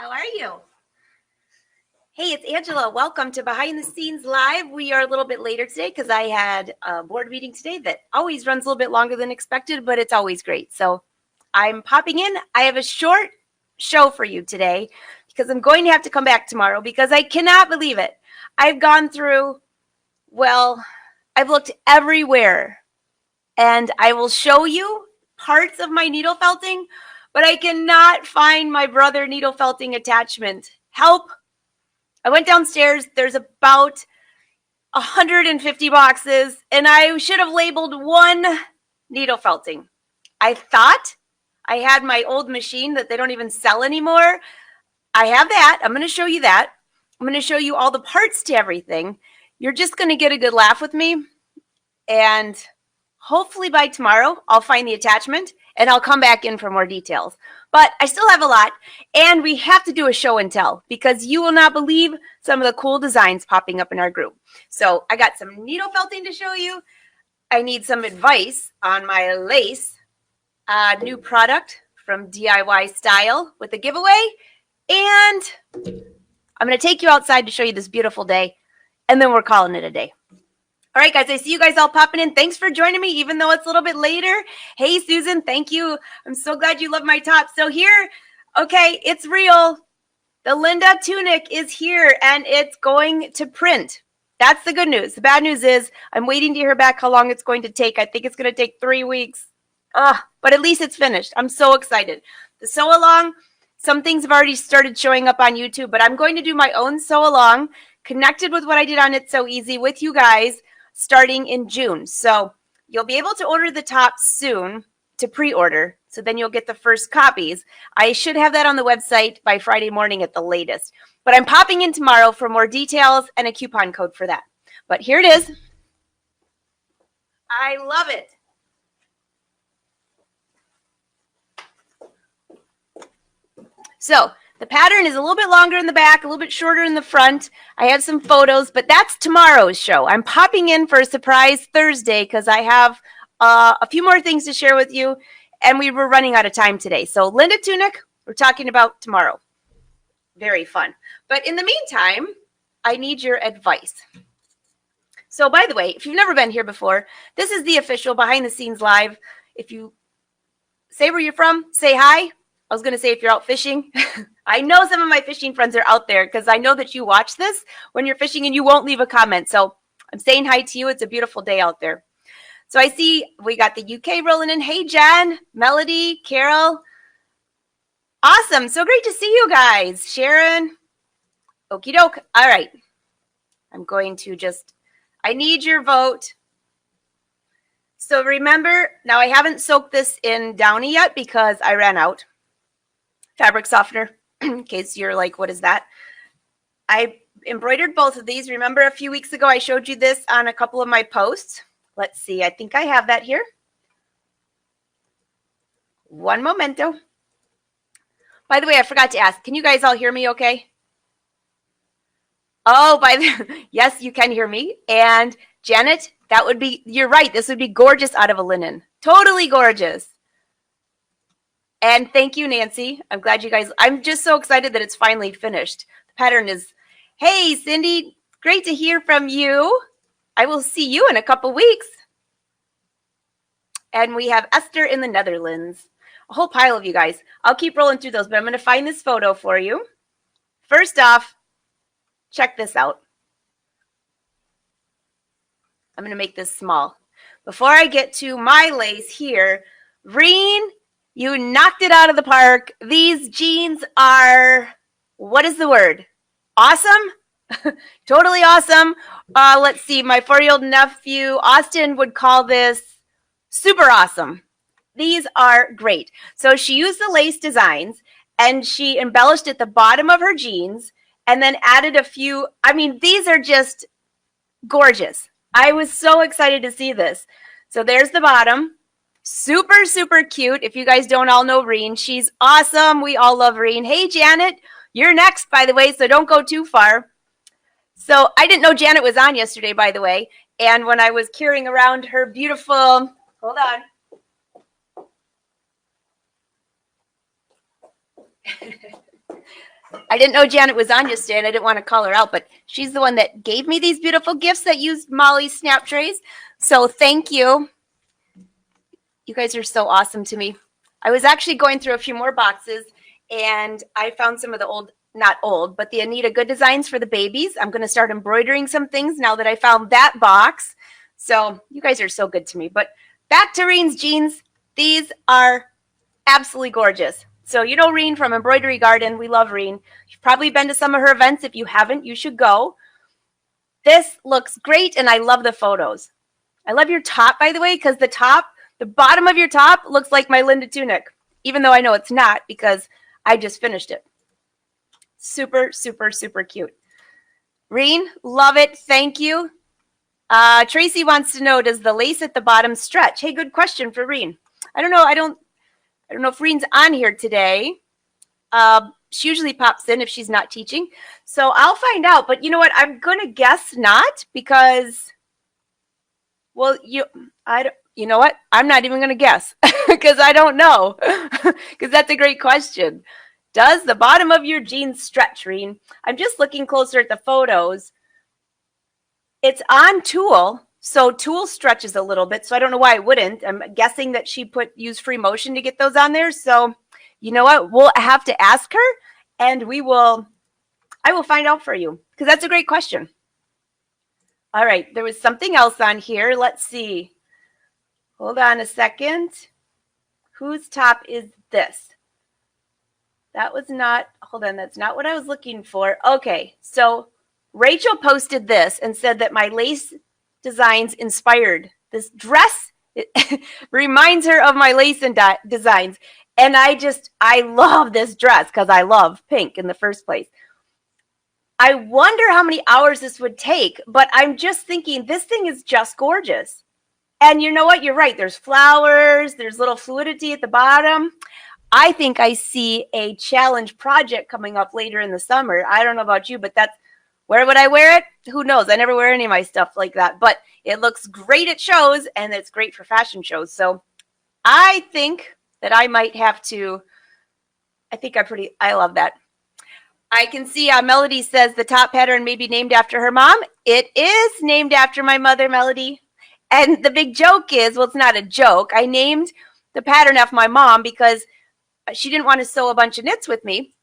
How are you? Hey, it's Angela. Welcome to Behind the Scenes Live. We are a little bit later today because I had a board meeting today that always runs a little bit longer than expected, but it's always great. So I'm popping in. I have a short show for you today because I'm going to have to come back tomorrow because I cannot believe it. I've gone through, I've looked everywhere and I will show you parts of my needle felting, but I cannot find my brother needle felting attachment. Help! I went downstairs. There's about 150 boxes, and I should have labeled one needle felting. I thought I had my old machine that they don't even sell anymore. I have that. I'm going to show you that. I'm going to show you all the parts to everything. You're just going to get a good laugh with me, and hopefully by tomorrow I'll find the attachment and I'll come back in for more details. But I still have a lot, and we have to do a show and tell because you will not believe some of the cool designs popping up in our group. So I got some needle felting to show you. I need some advice on my lace, new product from DIY Style with a giveaway, and I'm going to take you outside to show you this beautiful day, and then we're calling it a day. All right, guys, I see you guys all popping in. Thanks for joining me, even though it's a little bit later. Hey, Susan, thank you. I'm so glad you love my top. So here, okay, it's real. The Linda tunic is here, and it's going to print. That's the good news. The bad news is I'm waiting to hear back how long it's going to take. I think it's going to take 3 weeks. But at least it's finished. I'm so excited. The sew-along, some things have already started showing up on YouTube, but I'm going to do my own sew-along, connected with what I did on It's So Easy with you guys, starting in June. So you'll be able to order the top soon to pre-order. So then you'll get the first copies. I should have that on the website by Friday morning at the latest. But I'm popping in tomorrow for more details and a coupon code for that. But here it is. I love it. So the pattern is a little bit longer in the back, a little bit shorter in the front. I have some photos, but that's tomorrow's show. I'm popping in for a surprise Thursday because I have a few more things to share with you, and we were running out of time today. So Linda tunic, we're talking about tomorrow. Very fun. But in the meantime, I need your advice. So by the way, if you've never been here before, this is the official Behind the Scenes Live. If you say where you're from, say hi. I was going to say if you're out fishing. I know some of my fishing friends are out there because I know that you watch this when you're fishing and you won't leave a comment. So I'm saying hi to you. It's a beautiful day out there. So I see we got the UK rolling in. Hey, Jen, Melody, Carol. Awesome. So great to see you guys. Sharon. Okie doke. All right. I'm going to I need your vote. So remember, now I haven't soaked this in Downy yet because I ran out. Fabric softener, in case you're like, what is that? I embroidered both of these. Remember a few weeks ago I showed you this on a couple of my posts. Let's see, I think I have that here. One momento. By the way, I forgot to ask, can you guys all hear me okay? Oh, yes, you can hear me. And Janet, you're right, this would be gorgeous out of a linen. Totally gorgeous. And thank you, Nancy. I'm glad you guys, I'm just so excited that it's finally finished. The pattern is, hey, Cindy, great to hear from you. I will see you in a couple weeks. And we have Esther in the Netherlands. A whole pile of you guys. I'll keep rolling through those, but I'm going to find this photo for you. First off, check this out. I'm going to make this small. Before I get to my lace here, Reen, you knocked it out of the park. These jeans are, what is the word? Awesome? Totally awesome. Let's see, my 4-year-old nephew, Austin, would call this super awesome. These are great. So she used the lace designs and she embellished at the bottom of her jeans and then added a few, these are just gorgeous. I was so excited to see this. So there's the bottom. Super, super cute. If you guys don't all know Reen, she's awesome. We all love Reen. Hey, Janet, you're next, by the way, so don't go too far. So I didn't know Janet was on yesterday, by the way. And when I was carrying around her beautiful, hold on. I didn't know Janet was on yesterday, and I didn't want to call her out, but she's the one that gave me these beautiful gifts that used Molly's snap trays. So thank you. You guys are so awesome to me. I was actually going through a few more boxes, and I found some of the old, not old, but the Anita Good designs for the babies. I'm going to start embroidering some things now that I found that box. So you guys are so good to me. But back to Reen's jeans. These are absolutely gorgeous. So you know Reen from Embroidery Garden. We love Reen. You've probably been to some of her events. If you haven't, you should go. This looks great, and I love the photos. I love your top, by the way, because the bottom of your top looks like my Linda tunic, even though I know it's not because I just finished it. Super, super, super cute. Reen, love it. Thank you. Tracy wants to know, does the lace at the bottom stretch? Hey, good question for Reen. I don't know. I don't know if Reen's on here today. She usually pops in if she's not teaching. So I'll find out. But you know what? I'm going to guess not because, well, you know what? I'm not even going to guess because I don't know because that's a great question. Does the bottom of your jeans stretch, Reen? I'm just looking closer at the photos. It's on tulle. So tulle stretches a little bit, so I don't know why it wouldn't. I'm guessing that she used free motion to get those on there. So you know what? We'll have to ask her, and I will find out for you because that's a great question. All right, there was something else on here. Let's see. Hold on a second. Whose top is this? That was not, hold on, that's not what I was looking for. Okay, so Rachel posted this and said that my lace designs inspired this dress. It reminds her of my lace and designs. And I love this dress because I love pink in the first place. I wonder how many hours this would take, but I'm just thinking this thing is just gorgeous. And you know what? You're right. There's flowers. There's little fluidity at the bottom. I think I see a challenge project coming up later in the summer. I don't know about you, but where would I wear it? Who knows? I never wear any of my stuff like that, but it looks great at shows and it's great for fashion shows. So I think that I might have to, I love that. I can see Melody says the top pattern may be named after her mom. It is named after my mother, Melody. And the big joke is, well, it's not a joke. I named the pattern after my mom because she didn't want to sew a bunch of knits with me.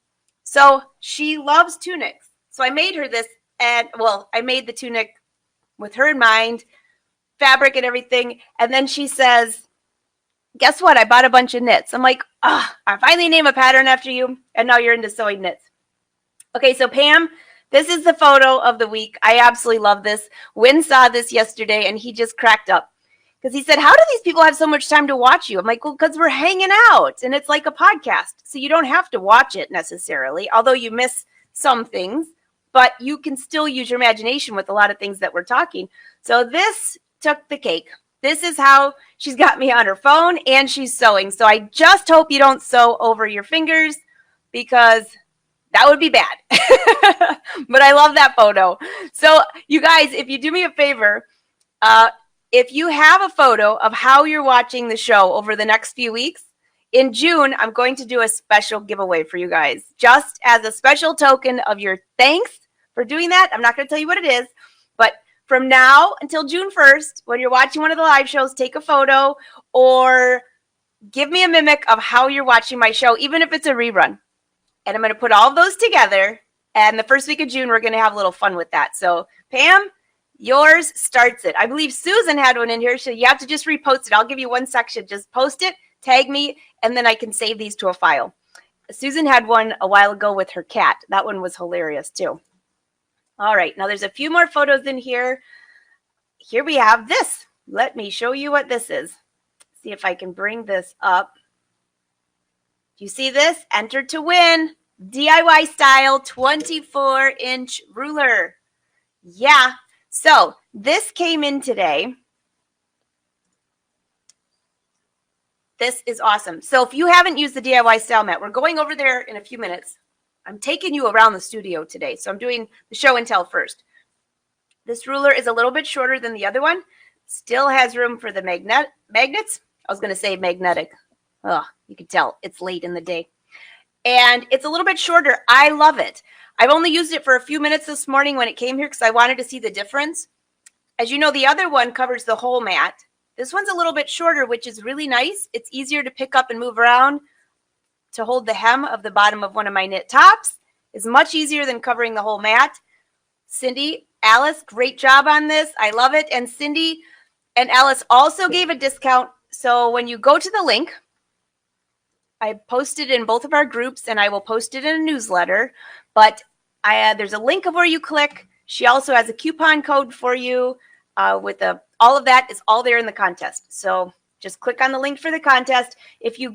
So she loves tunics. So I made her this, and well, I made the tunic with her in mind, fabric and everything. And then she says, guess what? I bought a bunch of knits. I'm like, I finally named a pattern after you, and now you're into sewing knits. Okay, so Pam, this is the photo of the week. I absolutely love this. Wynn saw this yesterday, and he just cracked up. Because he said, how do these people have so much time to watch you? I'm like, well, because we're hanging out, and it's like a podcast. So you don't have to watch it necessarily, although you miss some things. But you can still use your imagination with a lot of things that we're talking. So this took the cake. This is how she's got me on her phone, and she's sewing. So I just hope you don't sew over your fingers because that would be bad. But I love that photo. So you guys, if you do me a favor, if you have a photo of how you're watching the show over the next few weeks, in June, I'm going to do a special giveaway for you guys. Just as a special token of your thanks for doing that. I'm not going to tell you what it is, but from now until June 1st, when you're watching one of the live shows, take a photo or give me a mimic of how you're watching my show, even if it's a rerun. And I'm going to put all of those together. And the first week of June, we're going to have a little fun with that. So, Pam, yours starts it. I believe Susan had one in here, so you have to just repost it. I'll give you one section. Just post it, tag me, and then I can save these to a file. Susan had one a while ago with her cat. That one was hilarious, too. All right, now there's a few more photos in here. Here we have this. Let me show you what this is. See if I can bring this up. You see this? Enter to win. DIY style 24-inch ruler. Yeah. So this came in today. This is awesome. So if you haven't used the DIY style mat, we're going over there in a few minutes. I'm taking you around the studio today. So I'm doing the show and tell first. This ruler is a little bit shorter than the other one. Still has room for the magnets. I was going to say magnetic. Oh, you can tell it's late in the day. And it's a little bit shorter. I love it. I've only used it for a few minutes this morning when it came here because I wanted to see the difference. As you know, the other one covers the whole mat. This one's a little bit shorter, which is really nice. It's easier to pick up and move around. To hold the hem of the bottom of one of my knit tops is much easier than covering the whole mat. Cindy, Alice, great job on this. I love it. And Cindy and Alice also gave a discount. So when you go to the link, I posted in both of our groups and I will post it in a newsletter. But there's a link of where you click. She also has a coupon code for you all of that is all there in the contest. So just click on the link for the contest. If you're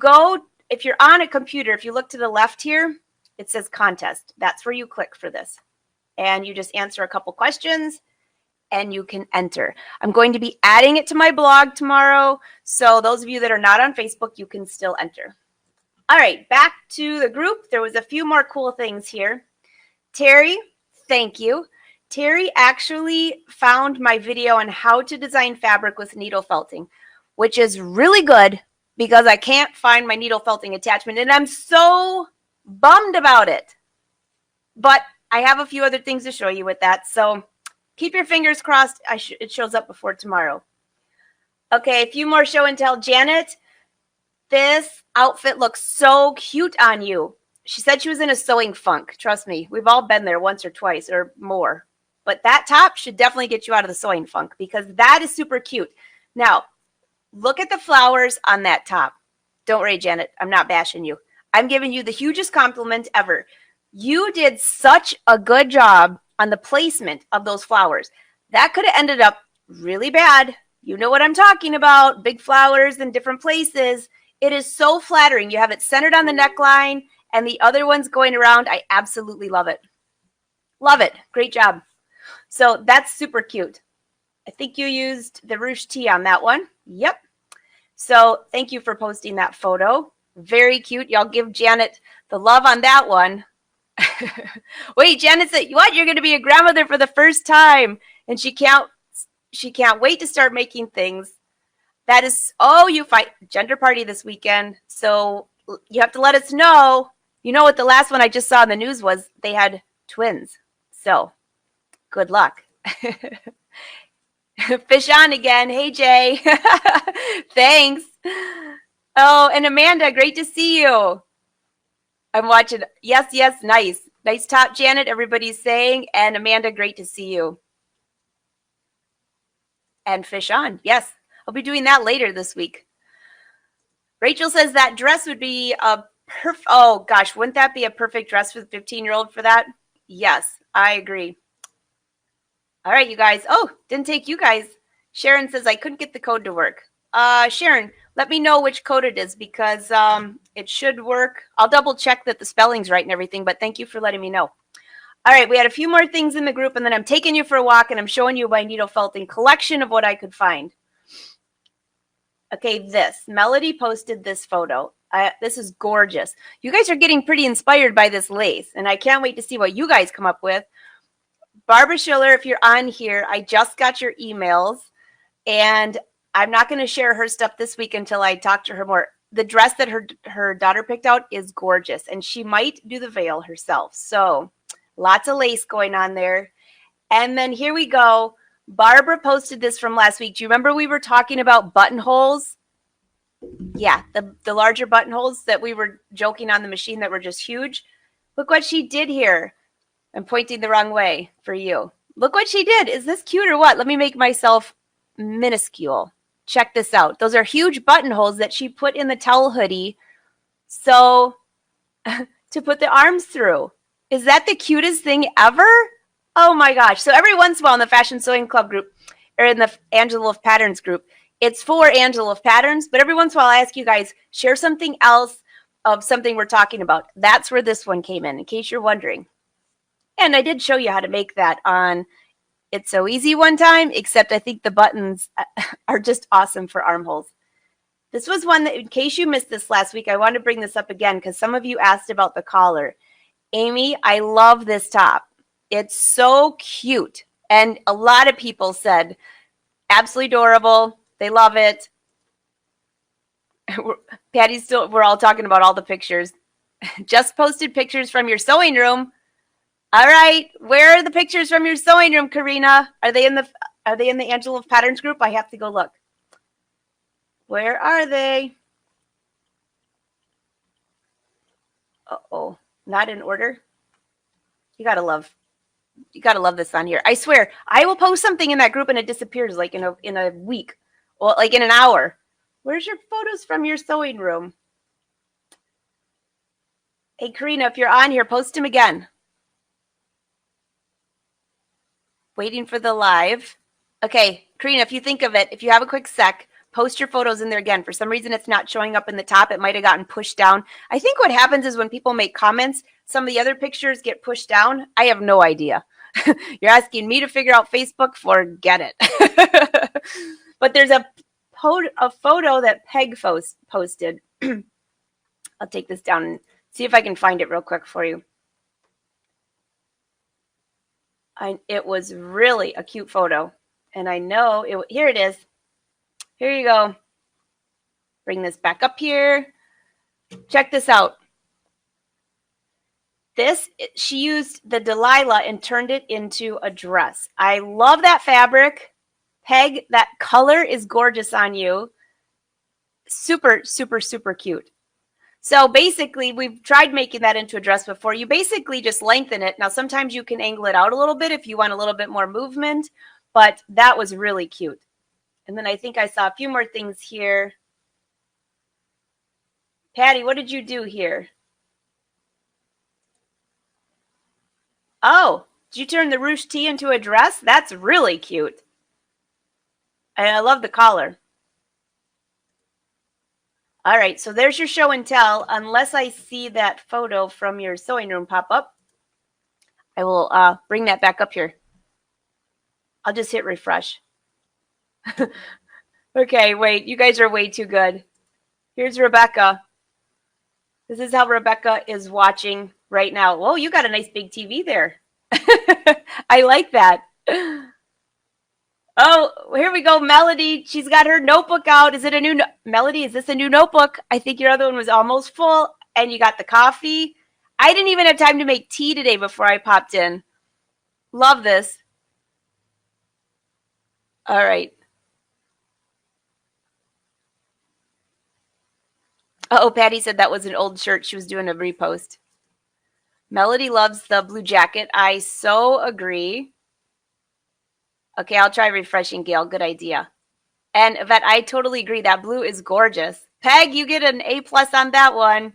on a computer, if you look to the left here, it says contest. That's where you click for this. And you just answer a couple questions and you can enter. I'm going to be adding it to my blog tomorrow. So those of you that are not on Facebook, you can still enter. All right, back to the group. There was a few more cool things here. Terry, thank you. Terry actually found my video on how to design fabric with needle felting, which is really good because I can't find my needle felting attachment and I'm so bummed about it. But I have a few other things to show you with that. So keep your fingers crossed. It shows up before tomorrow. Okay, a few more show and tell. Janet, this outfit looks so cute on you. She said she was in a sewing funk. Trust me, we've all been there once or twice or more. But that top should definitely get you out of the sewing funk because that is super cute. Now, look at the flowers on that top. Don't worry, Janet. I'm not bashing you. I'm giving you the hugest compliment ever. You did such a good job on the placement of those flowers. That could have ended up really bad. You know what I'm talking about. Big flowers in different places. It is so flattering. You have it centered on the neckline and the other ones going around. I absolutely love it. Love it. Great job. So that's super cute. I think you used the ruche tee on that one. Yep. So thank you for posting that photo. Very cute. Y'all give Janet the love on that one. Wait, Janet said, what? You're going to be a grandmother for the first time. And she can't wait to start making things. That is, you fight gender party this weekend. So you have to let us know. You know what the last one I just saw in the news was? They had twins. So good luck. Fish on again. Hey, Jay. Thanks. Oh, and Amanda, great to see you. I'm watching. Yes, nice. Nice top, Janet, everybody's saying. And Amanda, great to see you. And fish on. Yes, I'll be doing that later this week. Rachel says that dress would be a oh, gosh, wouldn't that be a perfect dress for the 15-year-old for that? Yes, I agree. All right, you guys. Oh, didn't take you guys. Sharon says I couldn't get the code to work. Sharon, let me know which code it is because it should work. I'll double check that the spelling's right and everything, but thank you for letting me know. All right, we had a few more things in the group, and then I'm taking you for a walk, and I'm showing you my needle felting collection of what I could find. Okay, Melody posted this photo. This is gorgeous. You guys are getting pretty inspired by this lace, and I can't wait to see what you guys come up with. Barbara Schiller, if you're on here, I just got your emails, and I'm not going to share her stuff this week until I talk to her more. The dress that her daughter picked out is gorgeous, and she might do the veil herself. So lots of lace going on there. And then here we go. Barbara posted this from last week. Do you remember we were talking about buttonholes? Yeah, the larger buttonholes that we were joking on the machine that were just huge. Look what she did here. I'm pointing the wrong way for you. Look what she did. Is this cute or what? Let me make myself minuscule. Check this out. Those are huge buttonholes that she put in the towel hoodie. So to put the arms through. Is that the cutest thing ever? Oh my gosh. So every once in a while in the Fashion Sewing Club group or in the Angela of Patterns group, it's for Angela of Patterns. But every once in a while I ask you guys, share something else of something we're talking about. That's where this one came in case you're wondering. And I did show you how to make that on It's So Easy one time, except I think the buttons are just awesome for armholes. This was one that, in case you missed this last week, I want to bring this up again because some of you asked about the collar. Amy, I love this top. It's so cute. And a lot of people said, absolutely adorable. They love it. Patty's still, we're all talking about all the pictures. Just posted pictures from your sewing room. All right, where are the pictures from your sewing room, Karina? Are they in the Angela of Patterns group? I have to go look. Where are they? Uh-oh, not in order. You gotta love this on here. I swear, I will post something in that group and it disappears like in a week, or like in an hour. Where's your photos from your sewing room? Hey, Karina, if you're on here, post them again. Waiting for the live. Okay, Karina, if you think of it, if you have a quick sec, post your photos in there again. For some reason, it's not showing up in the top. It might have gotten pushed down. I think what happens is when people make comments, some of the other pictures get pushed down. I have no idea. You're asking me to figure out Facebook? Forget it. But there's a photo that Peg posted. I'll take this down and see if I can find it real quick for you. It was really a cute photo. And I know it. Here it is. Here you go. Bring this back up here. Check this out. She used the Delilah and turned it into a dress. I love that fabric. Peg, that color is gorgeous on you. Super, super, super cute. So basically, we've tried making that into a dress before. You basically just lengthen it. Now, sometimes you can angle it out a little bit if you want a little bit more movement, but that was really cute. And then I think I saw a few more things here. Patty, what did you do here? Oh, did you turn the ruche tee into a dress? That's really cute. And I love the collar. All right, so there's your show and tell. Unless I see that photo from your sewing room pop up, I will bring that back up here. I'll just hit refresh. Okay, wait, you guys are way too good. Here's Rebecca. This is how Rebecca is watching right now. Whoa, you got a nice big TV there. I like that. Oh, here we go. Melody, she's got her notebook out. Is it a new Melody, is this a new notebook? I think your other one was almost full, and you got the coffee. I didn't even have time to make tea today before I popped in. Love this. All right. Oh, Patty said that was an old shirt. She was doing a repost. Melody loves the blue jacket. I so agree. Okay, I'll try refreshing, Gail. Good idea. And Yvette, I totally agree. That blue is gorgeous. Peg, you get an A+ on that one.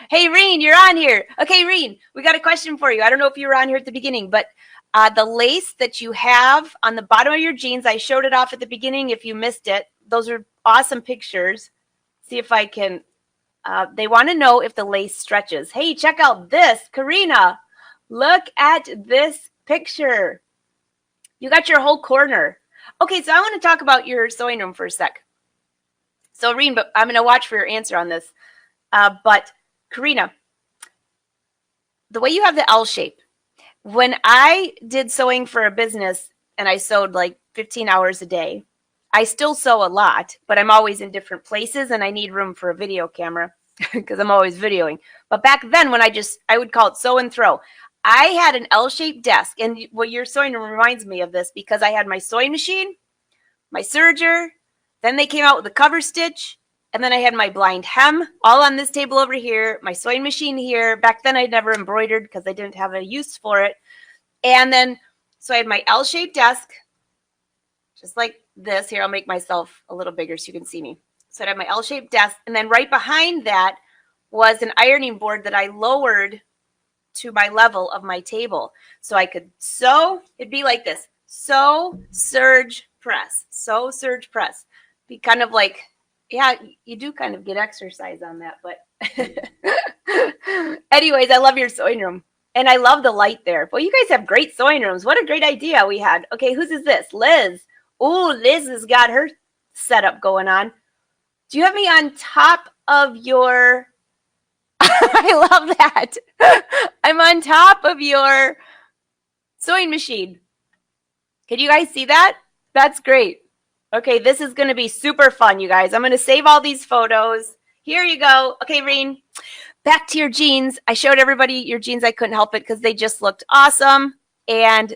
Hey, Reen, you're on here. Okay, Reen, we got a question for you. I don't know if you were on here at the beginning, but the lace that you have on the bottom of your jeans, I showed it off at the beginning if you missed it. Those are awesome pictures. See if I can. They want to know if the lace stretches. Hey, check out this. Karina, look at this picture. You got your whole corner. Okay, so I want to talk about your sewing room for a sec. So, Reen, but I'm going to watch for your answer on this. But, Karina, the way you have the L shape, when I did sewing for a business and I sewed like 15 hours a day, I still sew a lot, but I'm always in different places and I need room for a video camera because I'm always videoing. But back then when I would call it sew and throw. I had an L-shaped desk, and what your sewing room reminds me of this because I had my sewing machine, my serger, then they came out with the cover stitch, and then I had my blind hem all on this table over here, my sewing machine here. Back then I'd never embroidered because I didn't have a use for it. And then, so I had my L-shaped desk, just like this. Here, I'll make myself a little bigger so you can see me. So I'd have my L-shaped desk, and then right behind that was an ironing board that I lowered to my level of my table. So I could sew, it'd be like this, sew, serge, press, sew, serge, press. Be kind of like, yeah, you do kind of get exercise on that, but anyways, I love your sewing room. And I love the light there. Well, you guys have great sewing rooms. What a great idea we had. Okay, whose is this? Liz. Oh, Liz has got her setup going on. Do you have me on top of your... I love that. I'm on top of your sewing machine. Can you guys see that? That's great. Okay, this is going to be super fun, you guys. I'm going to save all these photos. Here you go. Okay, Reen. back to your jeans. I showed everybody your jeans. I couldn't help it because they just looked awesome. And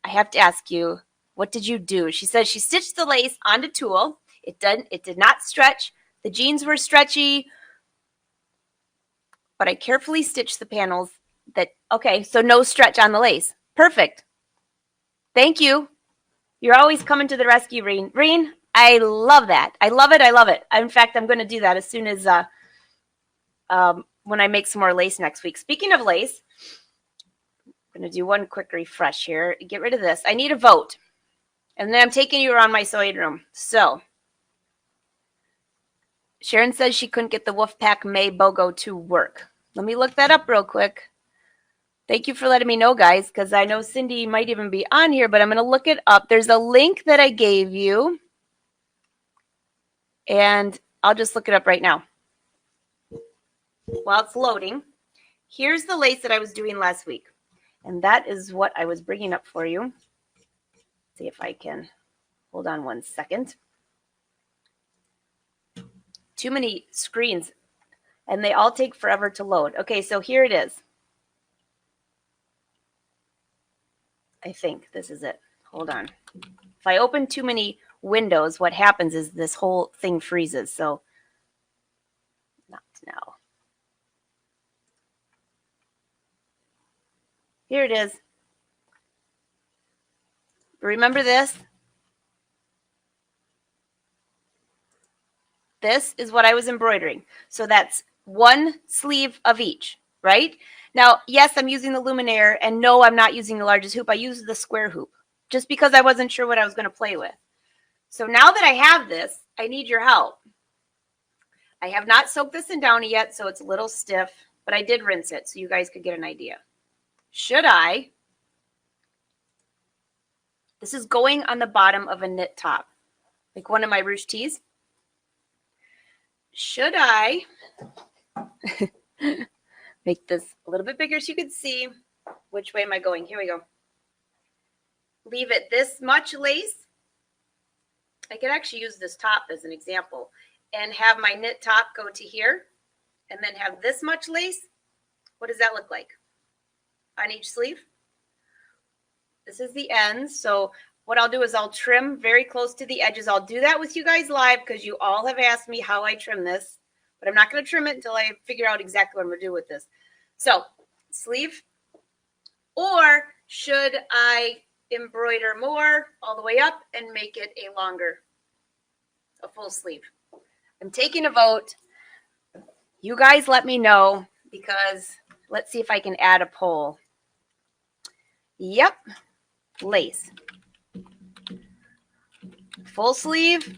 I have to ask you, what did you do? She says she stitched the lace onto tulle. It did not stretch. The jeans were stretchy, but I carefully stitched the panels okay, so no stretch on the lace. Perfect. Thank you. You're always coming to the rescue, Reen. Reen, I love that. I love it. I love it. In fact, I'm going to do that as soon as when I make some more lace next week. Speaking of lace, I'm going to do one quick refresh here. Get rid of this. I need a vote. And then I'm taking you around my sewing room. So, Sharon says she couldn't get the Wolfpack May BOGO to work. Let me look that up real quick. Thank you for letting me know, guys, because I know Cindy might even be on here, but I'm going to look it up. There's a link that I gave you, and I'll just look it up right now. While it's loading, here's the lace that I was doing last week, and that is what I was bringing up for you. See if I can hold on one second. Too many screens, and they all take forever to load. Okay, so here it is. I think this is it. Hold on. If I open too many windows, what happens is this whole thing freezes. So, not now. Here it is. Remember this? This is what I was embroidering. So that's one sleeve of each, right? Now, yes, I'm using the luminaire, and no, I'm not using the largest hoop. I used the square hoop just because I wasn't sure what I was going to play with. So now that I have this, I need your help. I have not soaked this in Downy yet, so it's a little stiff, but I did rinse it so you guys could get an idea. Should I? This is going on the bottom of a knit top, like one of my ruche tees. Should I make this a little bit bigger so you can see which way am I going? Here we go. Leave it this much lace. I could actually use this top as an example and have my knit top go to here and then have this much lace. What does that look like on each sleeve? This is the ends. So what I'll do is I'll trim very close to the edges. I'll do that with you guys live because you all have asked me how I trim this, but I'm not going to trim it until I figure out exactly what I'm going to do with this. So sleeve, or should I embroider more all the way up and make it a full sleeve? I'm taking a vote. You guys let me know because let's see if I can add a poll. Yep, lace. Full sleeve.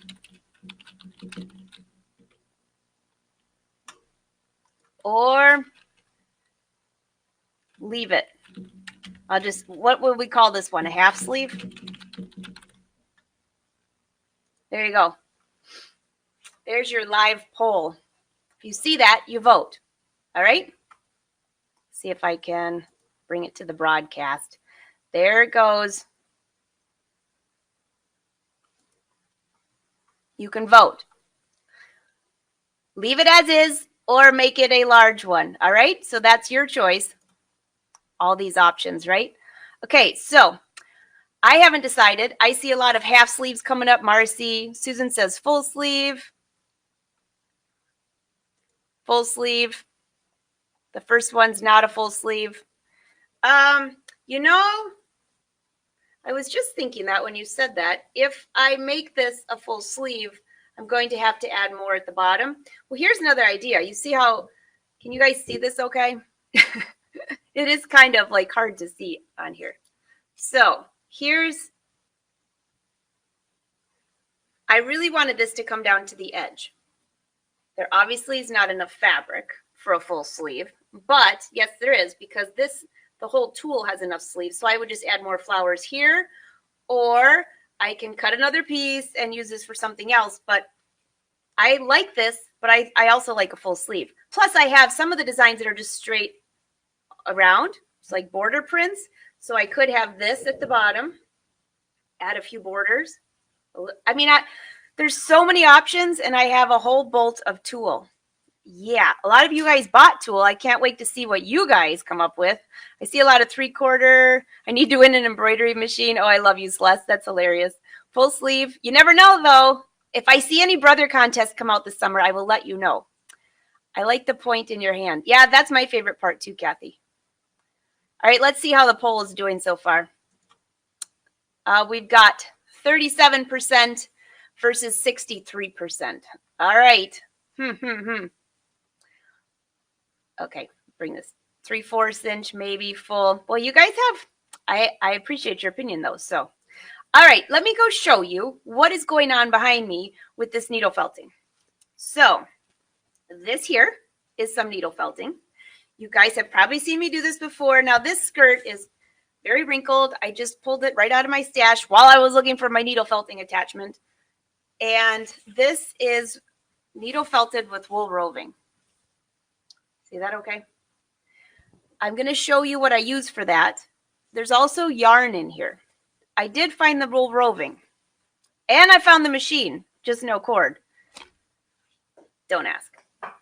Or leave it. What would we call this one? A half sleeve? There you go. There's your live poll. If you see that, you vote. All right? See if I can bring it to the broadcast. There it goes. You can vote. Leave it as is or make it a large one. All right? So that's your choice. All these options, right? Okay, so I haven't decided. I see a lot of half sleeves coming up. Marcy, Susan says full sleeve. Full sleeve. The first one's not a full sleeve. You know, I was just thinking that when you said that, if I make this a full sleeve, I'm going to have to add more at the bottom. Well, here's another idea. You see how, can you guys see this okay? It is kind of like hard to see on here. So I really wanted this to come down to the edge. There obviously is not enough fabric for a full sleeve, but yes, there is, because the whole tulle has enough sleeves. So I would just add more flowers here, or I can cut another piece and use this for something else. But I like this, but I also like a full sleeve. Plus I have some of the designs that are just straight around. It's like border prints. So I could have this at the bottom, add a few borders. I mean, there's so many options, and I have a whole bolt of tulle. Yeah, a lot of you guys bought tulle. I can't wait to see what you guys come up with. I see a lot of 3/4. I need to win an embroidery machine. Oh, I love you, Celeste. That's hilarious. Full sleeve. You never know, though. If I see any brother contests come out this summer, I will let you know. I like the point in your hand. Yeah, that's my favorite part too, Kathy. All right, let's see how the poll is doing so far. We've got 37% versus 63%. All right. Okay, bring this 3/4 inch, maybe full. Well, you guys have, I appreciate your opinion though. So, all right, let me go show you what is going on behind me with this needle felting. So this here is some needle felting. You guys have probably seen me do this before. Now this skirt is very wrinkled. I just pulled it right out of my stash while I was looking for my needle felting attachment. And this is needle felted with wool roving. See that okay? I'm going to show you what I use for that. There's also yarn in here. I did find the wool roving. And I found the machine, just no cord. Don't ask.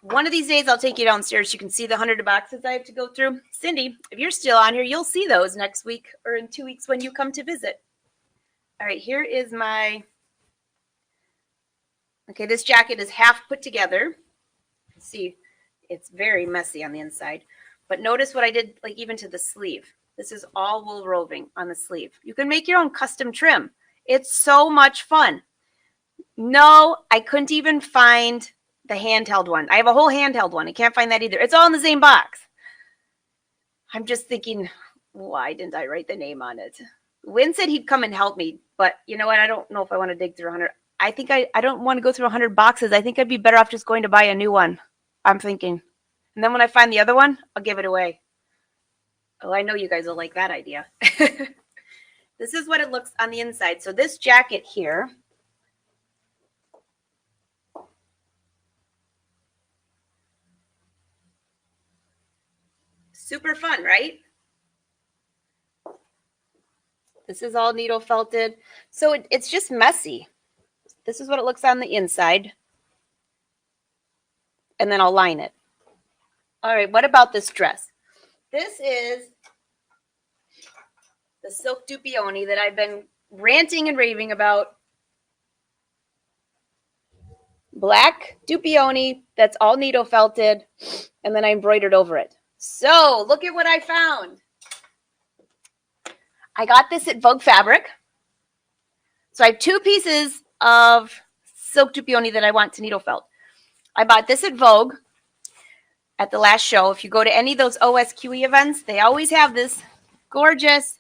One of these days I'll take you downstairs. You can see the 100 boxes I have to go through. Cindy, if you're still on here, you'll see those next week or in 2 weeks when you come to visit. All right, here is my... Okay, this jacket is half put together. See, it's very messy on the inside. But notice what I did, like even to the sleeve. This is all wool roving on the sleeve. You can make your own custom trim. It's so much fun. No, I couldn't even find the handheld one. I have a whole handheld one. I can't find that either. It's all in the same box. I'm just thinking, why didn't I write the name on it? Wynn said he'd come and help me, but you know what? I don't know if I want to dig through 100. I think I don't want to go through 100 boxes. I think I'd be better off just going to buy a new one. I'm thinking. And then when I find the other one, I'll give it away. Oh, I know you guys will like that idea. This is what it looks on the inside. So this jacket here, super fun, right? This is all needle felted. So it's just messy. This is what it looks on the inside. And then I'll line it. All right, what about this dress? This is the silk Dupioni that I've been ranting and raving about. Black Dupioni that's all needle felted, and then I embroidered over it. So look at what I found. I got this at Vogue Fabric. So I have 2 pieces of silk Dupioni that I want to needle felt. I bought this at Vogue at the last show. If you go to any of those OSQE events, they always have this gorgeous,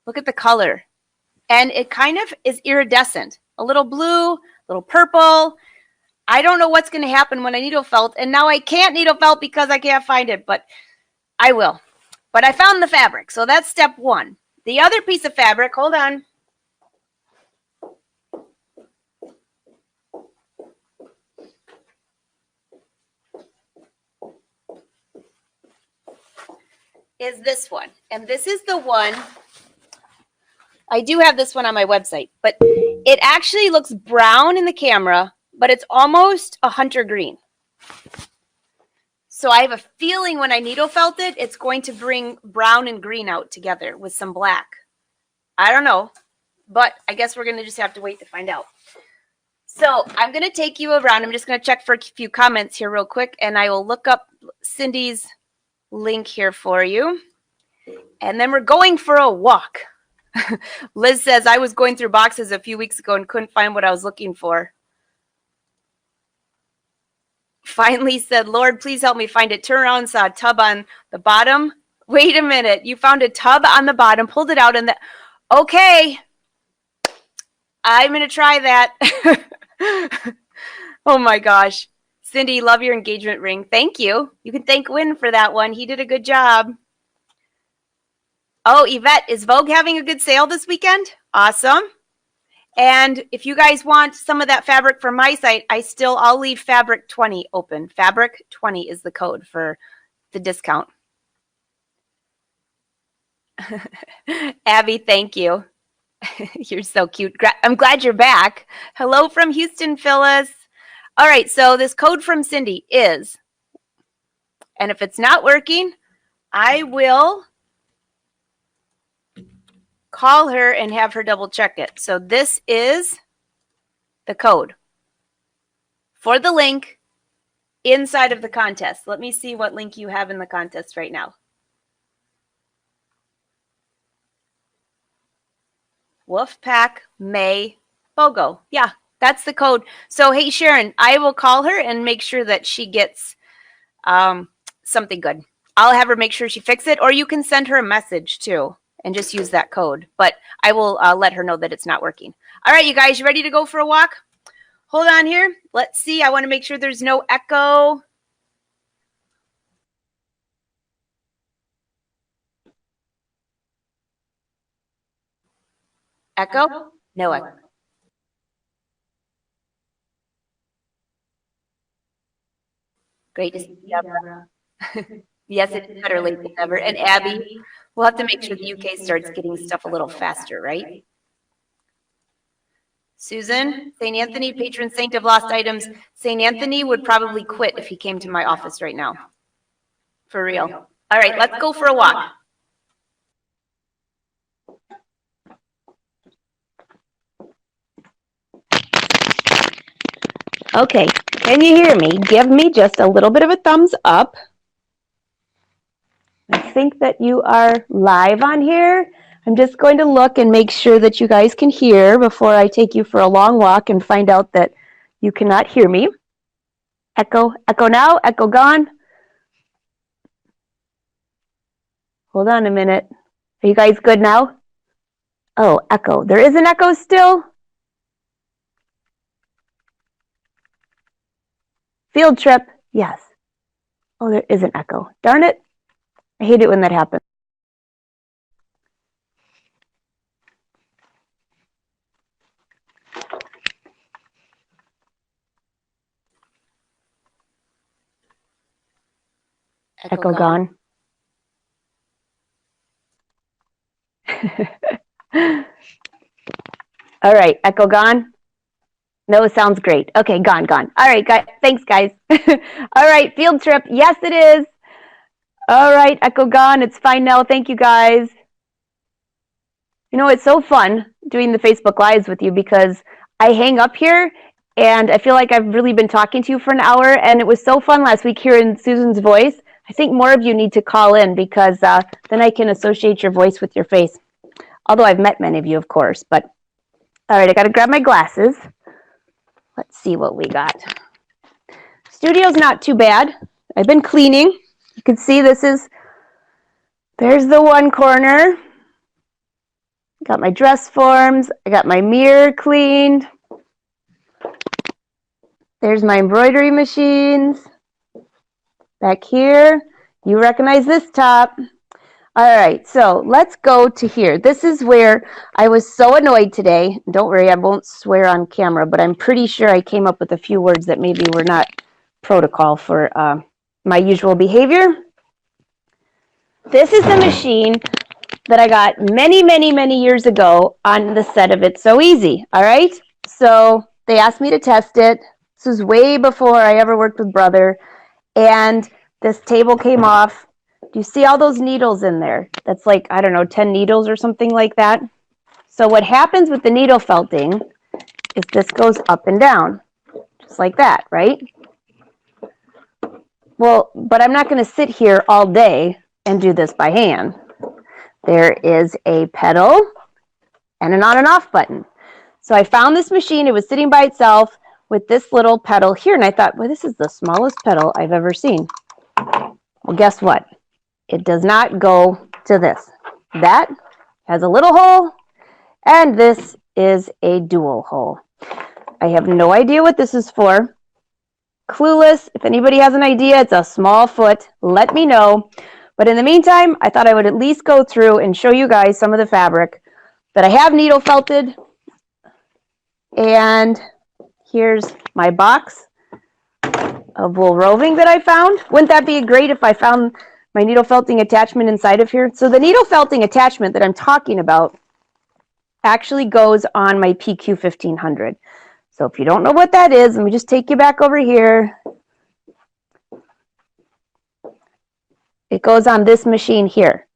look at the color. And it kind of is iridescent. A little blue, a little purple. I don't know what's going to happen when I needle felt. And now I can't needle felt because I can't find it, but I will. But I found the fabric. So that's step 1. The other piece of fabric, hold on. Is this one. And this is the one, I do have this one on my website, but it actually looks brown in the camera, but it's almost a hunter green. So I have a feeling when I needle felt it, it's going to bring brown and green out together with some black. I don't know, but I guess we're going to just have to wait to find out. So I'm going to take you around. I'm just going to check for a few comments here real quick, and I will look up Cindy's link here for you. And then we're going for a walk. Liz says, I was going through boxes a few weeks ago and couldn't find what I was looking for. Finally said, Lord, please help me find it. Turn around and saw a tub on the bottom. Wait a minute. You found a tub on the bottom, pulled it out, and okay. I'm going to try that. Oh my gosh. Cindy, love your engagement ring. Thank you. You can thank Wynn for that one. He did a good job. Oh, Yvette, is Vogue having a good sale this weekend? Awesome. And if you guys want some of that fabric from my site, I'll leave Fabric 20 open. Fabric 20 is the code for the discount. Abby, thank you. You're so cute. I'm glad you're back. Hello from Houston, Phyllis. All right, so this code from Cindy is, and if it's not working, I will call her and have her double check it. So this is the code for the link inside of the contest. Let me see what link you have in the contest right now. Wolfpack May BOGO. Yeah, that's the code. So, hey, Sharon, I will call her and make sure that she gets something good. I'll have her make sure she fixes it, or you can send her a message too and just use that code. But I will let her know that it's not working. All right, you guys, you ready to go for a walk? Hold on here. Let's see. I want to make sure there's no echo. Echo? No echo. Great to see you, Deborah. Yes, it's better late than never. And Abby, we'll have to make sure the UK starts getting stuff a little faster, right? Susan, St. Anthony, patron saint of lost items. St. Anthony would probably quit if he came to my office right now. For real. All right, let's go for a walk. Okay, can you hear me? Give me just a little bit of a thumbs up. I think that you are live on here. I'm just going to look and make sure that you guys can hear before I take you for a long walk and find out that you cannot hear me. Echo, echo now, echo gone. Hold on a minute. Are you guys good now? Oh, echo. There is an echo still? Field trip, yes. Oh, there is an echo. Darn it. I hate it when that happens. Echo gone. All right, echo gone. No, sounds great. Okay, gone. All right, guys. Thanks, guys. All right, field trip. Yes, it is. All right, echo gone. It's fine now. Thank you, guys. You know, it's so fun doing the Facebook Lives with you because I hang up here and I feel like I've really been talking to you for an hour, and it was so fun last week hearing Susan's voice. I think more of you need to call in because then I can associate your voice with your face. Although I've met many of you, of course. But all right, I got to grab my glasses. Let's see what we got. Studio's not too bad. I've been cleaning. You can see there's the one corner. Got my dress forms. I got my mirror cleaned. There's my embroidery machines. Back here, you recognize this top. All right, so let's go to here. This is where I was so annoyed today. Don't worry, I won't swear on camera, but I'm pretty sure I came up with a few words that maybe were not protocol for my usual behavior. This is the machine that I got many, many, many years ago on the set of It's So Easy, all right? So they asked me to test it. This was way before I ever worked with Brother, and this table came off. Do you see all those needles in there? That's like, I don't know, 10 needles or something like that. So what happens with the needle felting is this goes up and down, just like that, right? Well, but I'm not going to sit here all day and do this by hand. There is a pedal and an on and off button. So I found this machine. It was sitting by itself with this little pedal here, and I thought, well, this is the smallest pedal I've ever seen. Well, guess what? It does not go to this. That has a little hole, and this is a dual hole. I have no idea what this is for. Clueless. If anybody has an idea, it's a small foot. Let me know. But in the meantime, I thought I would at least go through and show you guys some of the fabric that I have needle felted. And here's my box of wool roving that I found. Wouldn't that be great if I found my needle felting attachment inside of here? So the needle felting attachment that I'm talking about actually goes on my PQ 1500. So if you don't know what that is, let me just take you back over here. It goes on this machine here.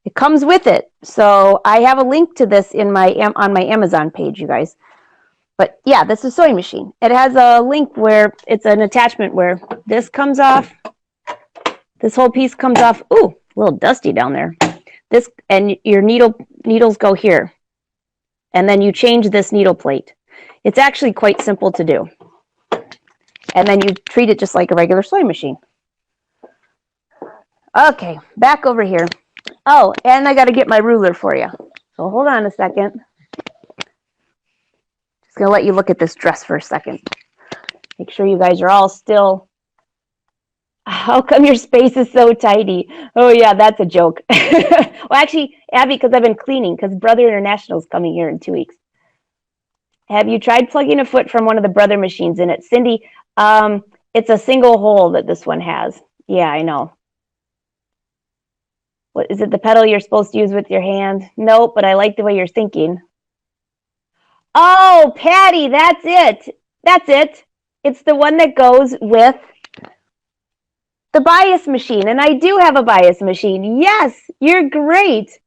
It comes with it. So I have a link to this in on my Amazon page, you guys. But yeah, this is a sewing machine. It has a link where it's an attachment where this comes off. This whole piece comes off. Ooh, a little dusty down there. This, and your needles go here. And then you change this needle plate. It's actually quite simple to do. And then you treat it just like a regular sewing machine. Okay, back over here. Oh, and I got to get my ruler for you. So hold on a second. Just going to let you look at this dress for a second. Make sure you guys are all still. How come your space is so tidy? Oh, yeah, that's a joke. Well, actually, Abby, because I've been cleaning, because Brother International is coming here in 2 weeks. Have you tried plugging a foot from one of the Brother machines in it? Cindy, it's a single hole that this one has. Yeah, I know. What is it, the pedal you're supposed to use with your hand? Nope, but I like the way you're thinking. Oh, Patty, that's it. That's it. It's the one that goes with the bias machine. And I do have a bias machine. Yes, you're great.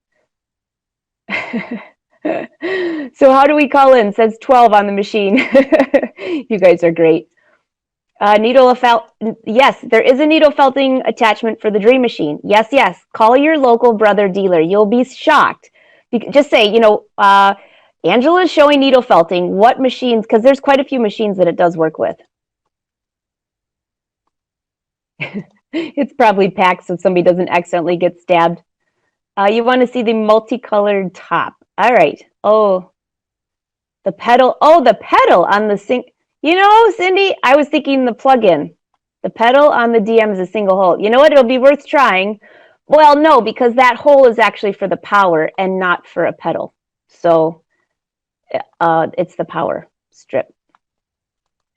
So how do we call in? It says 12 on the machine. You guys are great. Needle felt. Yes, there is a needle felting attachment for the Dream Machine. Yes, yes. Call your local Brother dealer. You'll be shocked. Just say, you know, Angela is showing needle felting. What machines? Because there's quite a few machines that it does work with. It's probably packed so somebody doesn't accidentally get stabbed. You want to see the multicolored top. All right. Oh, the pedal. Oh, the pedal on the sink. You know, Cindy, I was thinking the plug-in. The pedal on the DM is a single hole. You know what? It'll be worth trying. Well, no, because that hole is actually for the power and not for a pedal. So it's the power strip.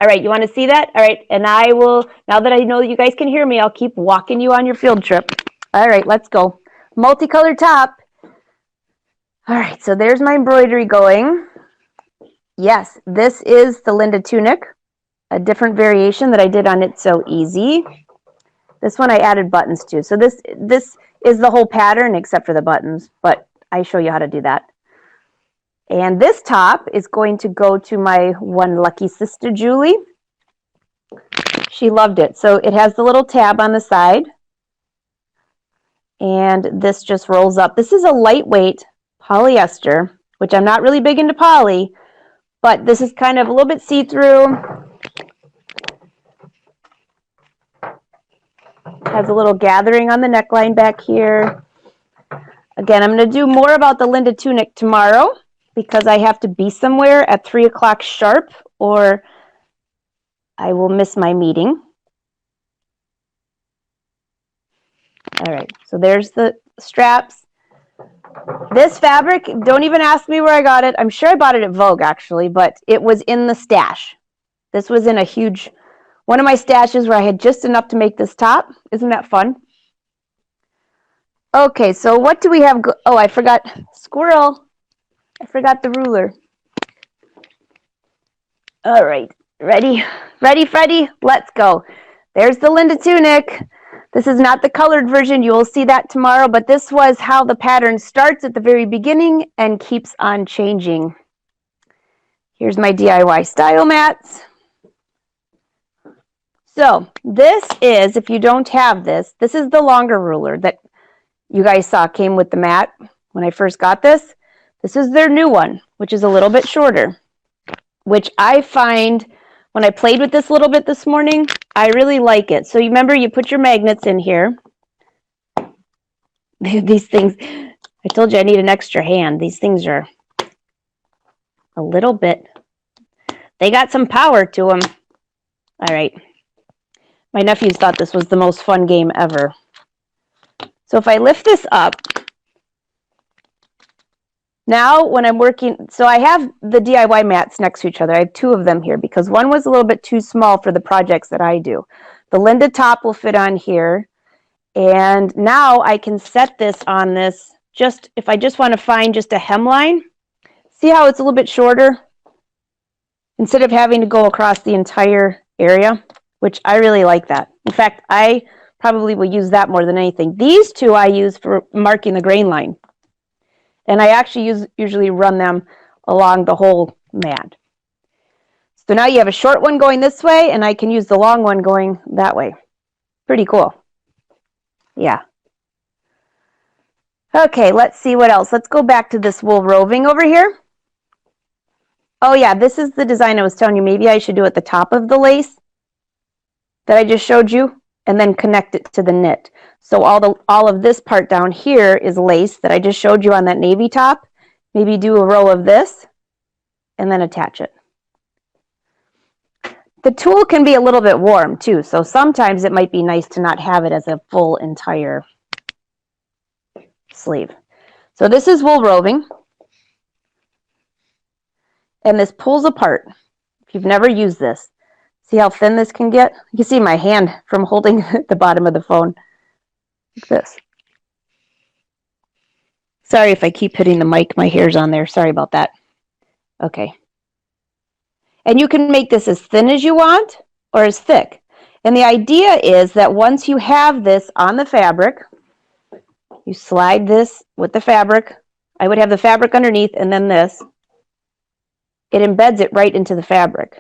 All right, you want to see that? All right, and I will, now that I know that you guys can hear me, I'll keep walking you on your field trip. All right, let's go. Multicolored top. All right, so there's my embroidery going. Yes, this is the Linda tunic, a different variation that I did on It's So Easy. This one I added buttons to. So this is the whole pattern except for the buttons, but I show you how to do that. And this top is going to go to my one lucky sister, Julie. She loved it. So it has the little tab on the side. And this just rolls up. This is a lightweight polyester, which I'm not really big into poly, but this is kind of a little bit see-through. Has a little gathering on the neckline back here. Again, I'm going to do more about the Linda tunic tomorrow because I have to be somewhere at 3 o'clock sharp or I will miss my meeting. All right, so there's the straps. This fabric, don't even ask me where I got it. I'm sure I bought it at Vogue, actually, but it was in the stash. This was in a huge, one of my stashes where I had just enough to make this top. Isn't that fun? Okay, so what do we have? Oh, I forgot. Squirrel. I forgot the ruler. All right, ready? Ready, Freddie? Let's go. There's the Linda tunic. This is not the colored version. You will see that tomorrow, but this was how the pattern starts at the very beginning and keeps on changing. Here's my DIY style mats. So this is, if you don't have this, this is the longer ruler that you guys saw came with the mat when I first got this. This is their new one, which is a little bit shorter, which I find when I played with this a little bit this morning, I really like it. So you remember you put your magnets in here. These things, I told you I need an extra hand. These things are a little bit, they got some power to them. All right. My nephews thought this was the most fun game ever. So if I lift this up, now when I'm working, so I have the DIY mats next to each other. I have two of them here because one was a little bit too small for the projects that I do. The Linda top will fit on here. And now I can set this on this, just if I just want to find just a hemline. See how it's a little bit shorter? instead of having to go across the entire area, which I really like that. In fact, I probably will use that more than anything. These two I use for marking the grain line. And I actually usually run them along the whole mat. So now you have a short one going this way, and I can use the long one going that way. Pretty cool. Yeah. Okay, let's see what else. Let's go back to this wool roving over here. Oh yeah, this is the design I was telling you. Maybe I should do at the top of the lace that I just showed you, and then connect it to the knit. So all of this part down here is lace that I just showed you on that navy top. Maybe do a row of this, and then attach it. The tulle can be a little bit warm too, so sometimes it might be nice to not have it as a full entire sleeve. So this is wool roving, and this pulls apart. If you've never used this, see how thin this can get? You can see my hand from holding the bottom of the phone like this. Sorry if I keep hitting the mic, my hair's on there. Sorry about that. Okay. And you can make this as thin as you want or as thick. And the idea is that once you have this on the fabric, you slide this with the fabric. I would have the fabric underneath and then this. It embeds it right into the fabric.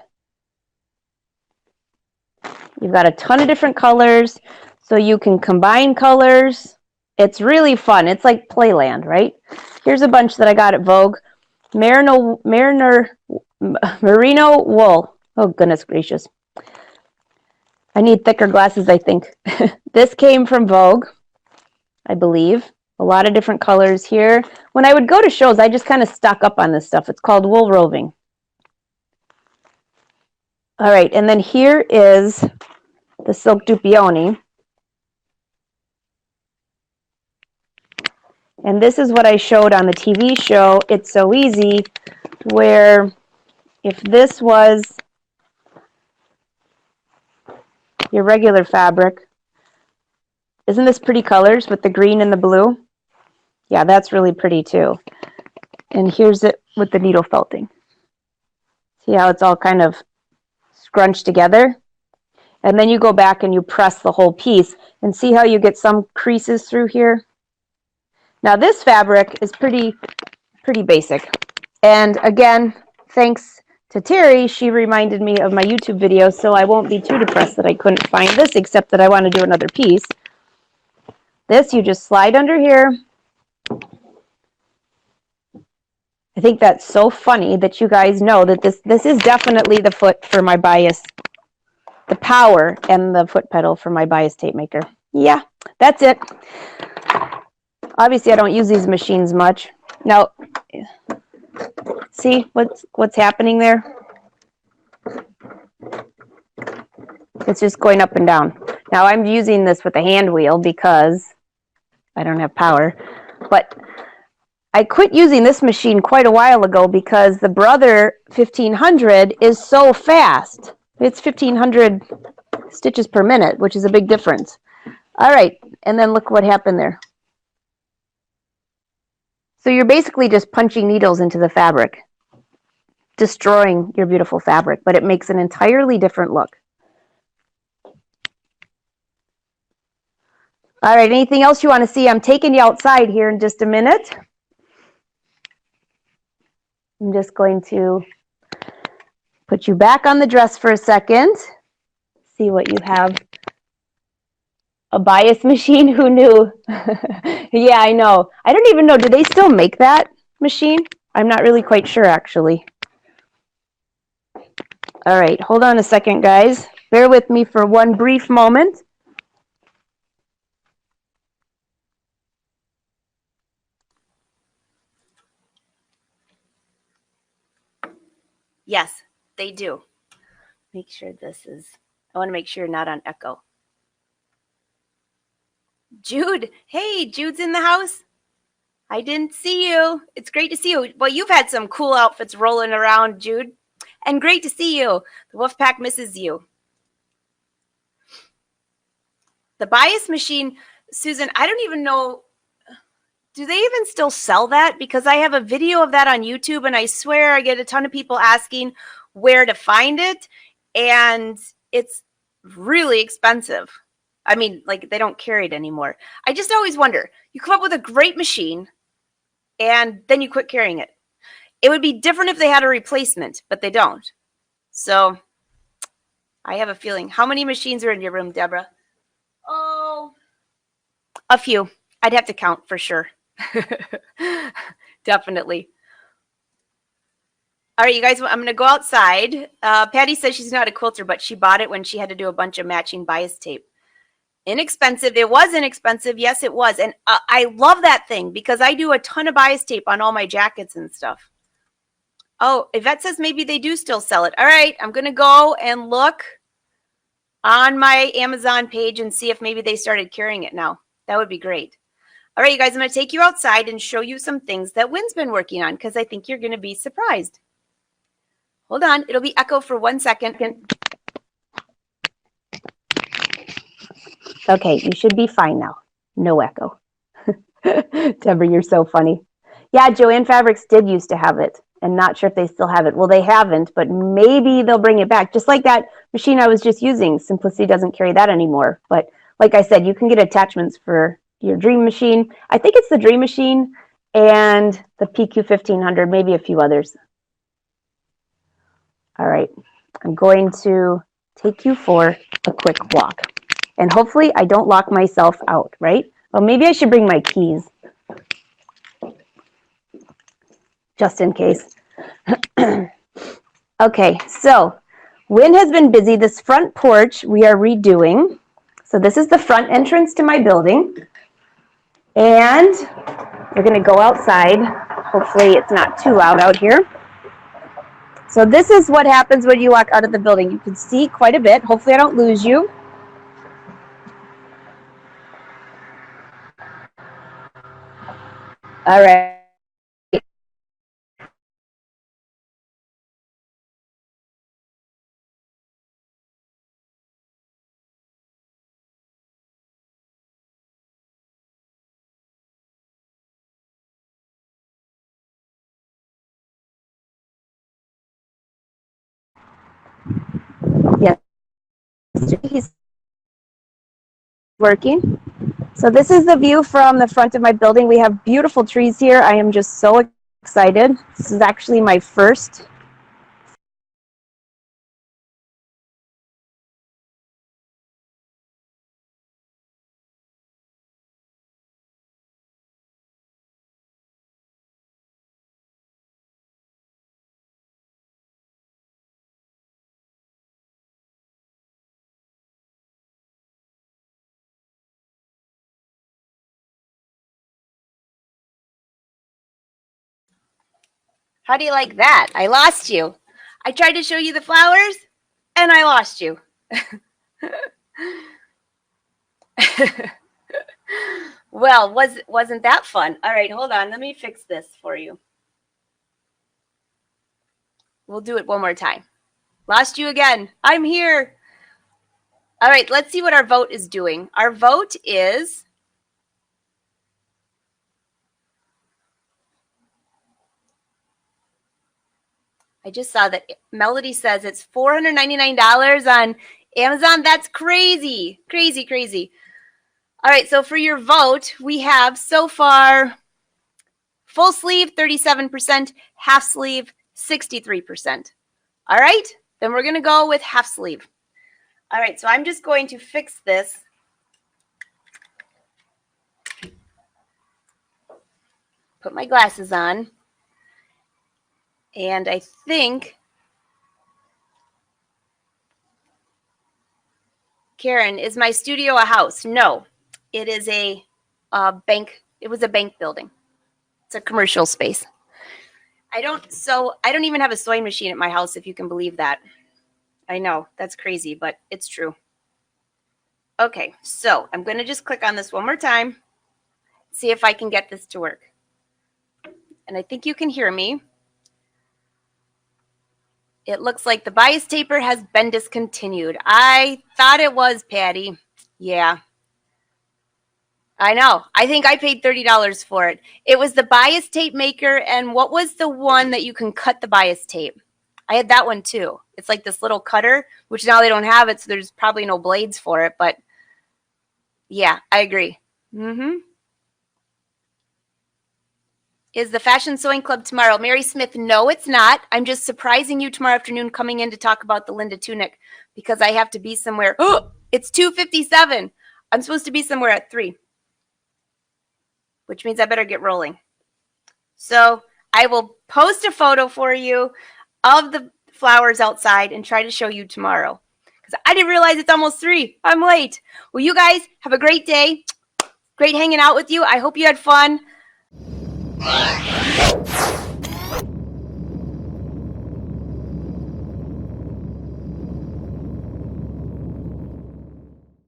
You've got a ton of different colors, so you can combine colors. It's really fun. It's like Playland, right? Here's a bunch that I got at Vogue. Merino wool. Oh, goodness gracious. I need thicker glasses, I think. This came from Vogue, I believe. A lot of different colors here. When I would go to shows, I just kind of stock up on this stuff. It's called wool roving. All right, and then here is the silk Dupioni. And this is what I showed on the TV show, It's So Easy, where if this was your regular fabric, isn't this pretty colors with the green and the blue? Yeah, that's really pretty too. And here's it with the needle felting. See how it's all kind of scrunched together? And then you go back and you press the whole piece and see how you get some creases through here? Now this fabric is pretty basic. And again, thanks to Terry, she reminded me of my YouTube video, so I won't be too depressed that I couldn't find this, except that I want to do another piece. This you just slide under here. I think that's so funny that you guys know that this is definitely the foot for my bias, the power and the foot pedal for my bias tape maker. Yeah, that's it. Obviously, I don't use these machines much. Now, see what's happening there? It's just going up and down. Now, I'm using this with a hand wheel because I don't have power. But I quit using this machine quite a while ago because the Brother 1500 is so fast. It's 1500 stitches per minute, which is a big difference. All right, and then look what happened there. So you're basically just punching needles into the fabric, destroying your beautiful fabric, but it makes an entirely different look. All right, anything else you want to see? I'm taking you outside here in just a minute. I'm just going to put you back on the dress for a second. See what you have. A bias machine, who knew? Yeah, I know. I don't even know, do they still make that machine? I'm not really quite sure, actually. All right, hold on a second, guys. Bear with me for one brief moment. Yes, they do. Make sure this is, I want to make sure not on echo. Jude, hey, Jude's in the house. I didn't see you. It's great to see you. Well, you've had some cool outfits rolling around, Jude. And great to see you. The Wolfpack misses you. The bias machine, Susan, I don't even know. Do they even still sell that? Because I have a video of that on YouTube, and I swear I get a ton of people asking, where to find it, and it's really expensive. I mean, like, they don't carry it anymore. I just always wonder, you come up with a great machine and then you quit carrying it. It would be different if they had a replacement, but they don't. So I have a feeling. How many machines are in your room, Deborah? Oh, a few. I'd have to count for sure. Definitely. All right, you guys, I'm going to go outside. Patty says she's not a quilter, but she bought it when she had to do a bunch of matching bias tape. Inexpensive. It was inexpensive. Yes, it was. And I love that thing because I do a ton of bias tape on all my jackets and stuff. Oh, Yvette says maybe they do still sell it. All right, I'm going to go and look on my Amazon page and see if maybe they started carrying it now. That would be great. All right, you guys, I'm going to take you outside and show you some things that Wynn's been working on because I think you're going to be surprised. Hold on. It'll be echo for 1 second. Okay, you should be fine now. No echo. Deborah, you're so funny. Yeah, Joanne Fabrics did used to have it, and not sure if they still have it. Well, they haven't, but maybe they'll bring it back. Just like that machine I was just using. Simplicity doesn't carry that anymore. But like I said, you can get attachments for your Dream Machine. I think it's the Dream Machine and the PQ 1500, maybe a few others. All right, I'm going to take you for a quick walk. And hopefully I don't lock myself out, right? Well, maybe I should bring my keys. Just in case. Okay, so Wynn has been busy. This front porch we are redoing. So this is the front entrance to my building. And we're going to go outside. Hopefully it's not too loud out here. So this is what happens when you walk out of the building. You can see quite a bit. Hopefully I don't lose you. All right. Yes, he's working. So this is the view from the front of my building. We have beautiful trees here. I am just so excited. This is actually my first. How do you like that? I lost you. I tried to show you the flowers, and I lost you. Well, wasn't that fun? All right, hold on. Let me fix this for you. We'll do it one more time. Lost you again. I'm here. All right, let's see what our vote is doing. Our vote is I just saw that Melody says it's $499 on Amazon. That's crazy. Crazy, crazy. All right, so for your vote, we have so far full sleeve 37%, half sleeve 63%. All right, then we're going to go with half sleeve. All right, so I'm just going to fix this. Put my glasses on. And I think, Karen, is my studio a house? No, it is a bank. It was a bank building. It's a commercial space. I don't even have a sewing machine at my house, if you can believe that. I know, that's crazy, but it's true. Okay, so I'm going to just click on this one more time, see if I can get this to work. And I think you can hear me. It looks like the bias taper has been discontinued. I thought it was, Patty. Yeah. I know. I think I paid $30 for it. It was the bias tape maker, and what was the one that you can cut the bias tape? I had that one too. It's like this little cutter, which now they don't have it, so there's probably no blades for it. But yeah, I agree. Is the Fashion Sewing Club tomorrow? Mary Smith, no, it's not. I'm just surprising you tomorrow afternoon coming in to talk about the Linda tunic because I have to be somewhere. Oh, it's 2:57. I'm supposed to be somewhere at 3, which means I better get rolling. So I will post a photo for you of the flowers outside and try to show you tomorrow because I didn't realize it's almost 3. I'm late. Well, you guys have a great day. Great hanging out with you. I hope you had fun.